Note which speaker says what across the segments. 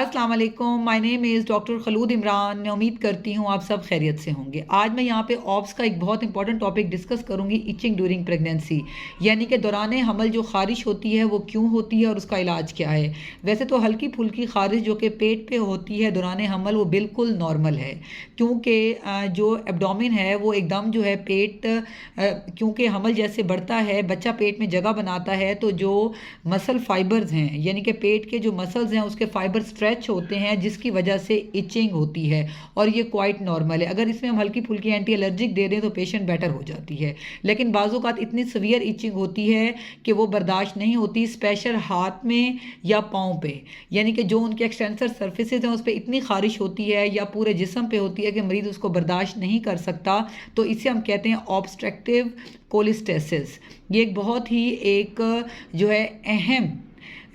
Speaker 1: अस्सलाम वालेकुम, my name is doctor Khulood Imran. मैं उम्मीद करती हूँ आप सब खैरियत से होंगे। आज मैं यहाँ पे ऑप्स का एक बहुत इंपॉर्टेंट टॉपिक डिस्कस करूँगी, इचिंग ड्यूरिंग प्रेगनेंसी, यानी कि दौरान हमल जो ख़ारिश होती है वो क्यों होती है और उसका इलाज क्या है। वैसे तो हल्की फुल्की ख़ारिश जो कि पेट पे होती है दौरान हमल वो बिल्कुल नॉर्मल है, क्योंकि जो एब्डोमेन है वो एकदम जो है पेट क्योंकि हमल जैसे बढ़ता है, बच्चा पेट में जगह बनाता है, तो जो मसल फाइबर्स हैं यानी कि पेट के जो मसल्स हैं उसके फाइबर स्ट्रेच होते हैं, जिसकी वजह से इचिंग होती है और ये क्वाइट नॉर्मल है। अगर इसमें हम हल्की फुल्की एंटी एलर्जिक दे दें तो पेशेंट बेटर हो जाती है, लेकिन बाज़-औक़ात इतनी सीवियर इचिंग होती है कि वो बर्दाश्त नहीं होती, स्पेशल हाथ में या पाँव पे, यानी कि जो उनके एक्सटेंसर सर्फेसेज हैं उस पर इतनी खारिश होती है या पूरे जिस्म पे होती है कि मरीज़ उसको बर्दाश्त नहीं कर सकता। तो इसे हम कहते हैं ऑब्स्ट्रक्टिव कोलिस्टेसिस। ये एक बहुत ही एक जो है अहम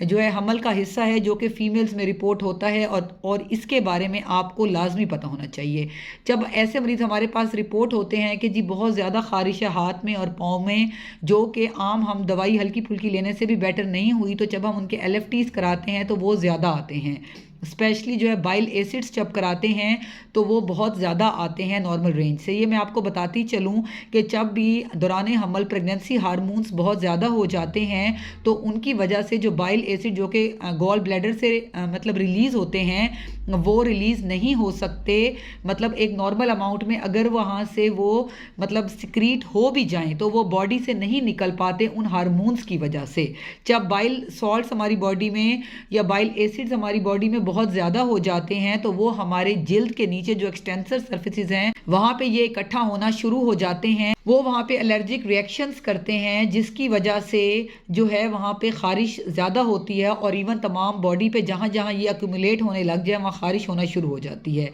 Speaker 1: जो है हमल का हिस्सा है जो कि फ़ीमेल्स में रिपोर्ट होता है, और इसके बारे में आपको लाजमी पता होना चाहिए। जब ऐसे मरीज़ हमारे पास रिपोर्ट होते हैं कि जी बहुत ज़्यादा ख़ारिश है हाथ में और पाँव में, जो कि आम हम दवाई हल्की फुल्की लेने से भी बेटर नहीं हुई, तो जब हम उनके एलएफटीज़ कराते हैं तो वो ज़्यादा आते हैं। स्पेशली जो है बाइल एसिड्स जब कराते हैं तो वो बहुत ज़्यादा आते हैं नॉर्मल रेंज से। ये मैं आपको बताती चलूँ कि जब भी दौरान हमल प्रेगनेंसी हार्मोन्स बहुत ज़्यादा हो जाते हैं तो उनकी वजह से जो बाइल एसिड जो कि गॉल ब्लैडर से मतलब रिलीज़ होते हैं वो रिलीज़ नहीं हो सकते, मतलब एक नॉर्मल अमाउंट में अगर वहाँ से वो मतलब सिक्रीट हो भी जाएं तो वो बॉडी से नहीं निकल पाते उन हार्मोन्स की वजह से। जब बाइल सॉल्ट्स हमारी बॉडी में या बाइल एसिड्स हमारी बॉडी में बहुत ज़्यादा हो जाते हैं तो वो हमारे जिल्द के नीचे जो एक्सटेंसर सर्फेसिस हैं वहाँ पे ये इकट्ठा होना शुरू हो जाते हैं, वो वहाँ पे एलर्जिक रिएक्शंस करते हैं, जिसकी वजह से जो है वहाँ पे खारिश ज़्यादा होती है और इवन तमाम बॉडी पे जहाँ जहाँ ये अक्यूमुलेट होने लग जाए वहाँ खारिश होना शुरू हो जाती है।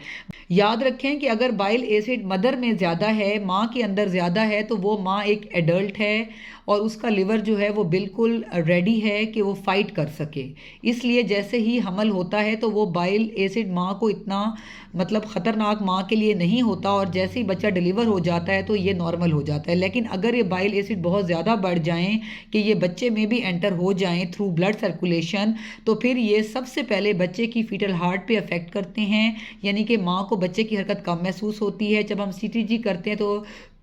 Speaker 1: याद रखें कि अगर बाइल एसिड मदर में ज़्यादा है, माँ के अंदर ज़्यादा है, तो वो माँ एक एडल्ट है और उसका लिवर जो है वो बिल्कुल रेडी है कि वो फाइट कर सके। इसलिए जैसे ही हमल होता है तो वो बाइल एसिड माँ को इतना मतलब ख़तरनाक माँ के लिए नहीं होता, और जैसे ही बच्चा डिलीवर हो जाता है तो ये नॉर्मल हो जाता है। लेकिन अगर ये बाइल एसिड बहुत ज़्यादा बढ़ जाएं कि ये बच्चे में भी एंटर हो जाएं थ्रू ब्लड सर्कुलेशन, तो फिर ये सबसे पहले बच्चे की फीटल हार्ट पे अफेक्ट करते हैं, यानी कि माँ को बच्चे की हरकत कम महसूस होती है। जब हम सीटीजी करते हैं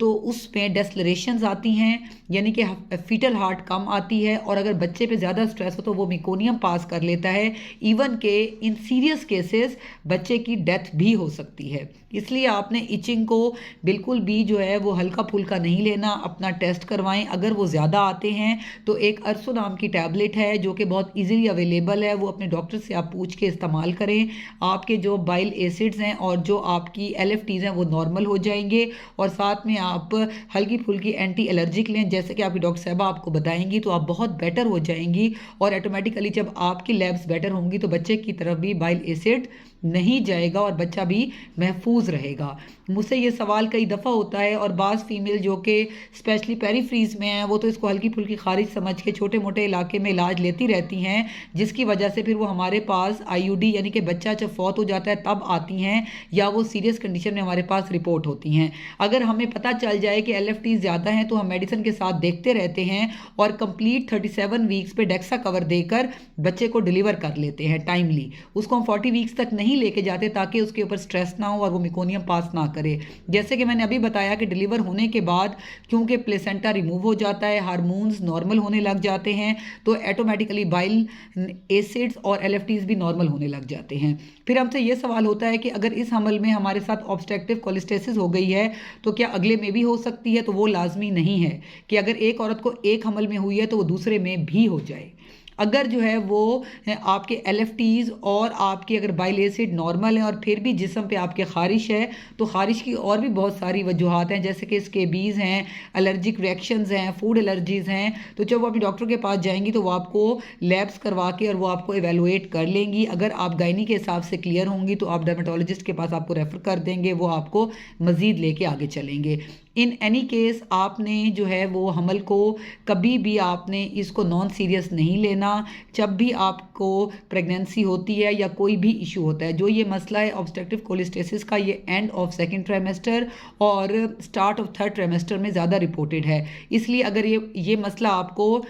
Speaker 1: तो उसमें डेस्लरेशंस आती हैं, यानी कि फीटल हार्ट कम आती है, और अगर बच्चे पे ज़्यादा स्ट्रेस हो तो वो मेकोनियम पास कर लेता है। इवन के इन सीरियस केसेस बच्चे की डेथ भी हो सकती है। इसलिए आपने इचिंग को बिल्कुल भी जो है वो हल्का फुल्का नहीं लेना, अपना टेस्ट करवाएं। अगर वो ज़्यादा आते हैं तो एक अरसो नाम की टैबलेट है जो कि बहुत ईजिली अवेलेबल है, वो अपने डॉक्टर से आप पूछ के इस्तेमाल करें। आपके जो बाइल एसिड्स हैं और जो आपकी एलएफटीज़ हैं वो नॉर्मल हो जाएंगे, और साथ में आप हल्की फुल्की एंटी एलर्जिक लें जैसे कि आपकी डॉक्टर साहबा आपको बताएंगी, तो आप बहुत बेटर हो जाएंगी। और ऑटोमेटिकली जब आपकी लैब्स बेटर होंगी तो बच्चे की तरफ भी बाइल एसिड नहीं जाएगा और बच्चा भी महफूज रहेगा। मुझसे ये सवाल कई दफ़ा होता है, और बाज़ फीमेल जो कि स्पेशली पेरीफ्रीज में हैं वो तो इसको हल्की फुल्की खारिज समझ के छोटे मोटे इलाके में इलाज लेती रहती हैं, जिसकी वजह से फिर वो हमारे पास आईयूडी यानी कि बच्चा जब फौत हो जाता है तब आती हैं, या वो सीरियस कंडीशन में हमारे पास रिपोर्ट होती हैं। अगर हमें पता चल जाए कि एलएफटी ज़्यादा हैं तो हम मेडिसिन के साथ देखते रहते हैं और कंप्लीट 37 वीक्स पे डेक्सा कवर देकर बच्चे को डिलीवर कर लेते हैं टाइमली। उसको हम 40 वीक्स तक नहीं लेके जाते ताकि उसके ऊपर स्ट्रेस ना हो और वो मेकोनियम पास ना करे। जैसे कि मैंने अभी बताया कि डिलीवर होने के बाद क्योंकि प्लेसेंटा रिमूव हो जाता है, हार्मोन्स नॉर्मल होने लग जाते हैं, तो ऑटोमेटिकली बाइल एसिड्स और एलएफटीज भी नॉर्मल होने लग जाते हैं। फिर हमसे ये सवाल होता है कि अगर इस हमल में हमारे साथ ऑब्स्ट्रक्टिव कोलिस्टेसिस हो गई है तो क्या अगले में भी हो सकती है? तो वो लाजमी नहीं है कि अगर एक औरत को एक हमल में हुई है तो वो दूसरे में भी हो जाए। अगर जो है वो आपके एलएफटीज़ और आपके अगर बाइल एसिड नॉर्मल है और फिर भी जिस्म पे आपके खारिश है, तो खारिश की और भी बहुत सारी वजूहात हैं, जैसे कि स्केबीज़ हैं, एलर्जिक रिएक्शंस हैं, फूड एलर्जीज़ हैं। तो जब वो अपने डॉक्टर के पास जाएंगी तो वो आपको लैब्स करवा के और वो आपको एवेलुएट कर लेंगी। अगर आप गायनी के हिसाब से क्लियर होंगी तो आप डर्मेटोलॉजिस्ट के पास आपको रेफ़र कर देंगे, वो आपको मज़ीद लेके आगे चलेंगे। इन एनी केस आपने जो है वो हमल को कभी भी आपने इसको नॉन सीरियस नहीं लेना। जब भी आपको प्रेगनेंसी होती है या कोई भी इशू होता है, जो ये मसला है ऑब्स्ट्रक्टिव कोलिस्टेसिस का, ये एंड ऑफ सेकेंड ट्राइमेस्टर और स्टार्ट ऑफ थर्ड ट्राइमेस्टर में ज़्यादा रिपोर्टेड है। इसलिए अगर ये मसला आपको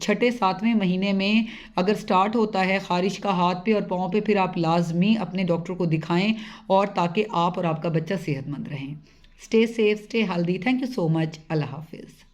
Speaker 1: छठे सातवें महीने में अगर स्टार्ट होता है खारिश का हाथ पे और पाँव पे, फिर आप लाजमी अपने डॉक्टर को दिखाएं और ताकि आप और आपका बच्चा सेहतमंद रहें। Stay safe, stay healthy. Thank you so much. अल्लाह हाफिज़।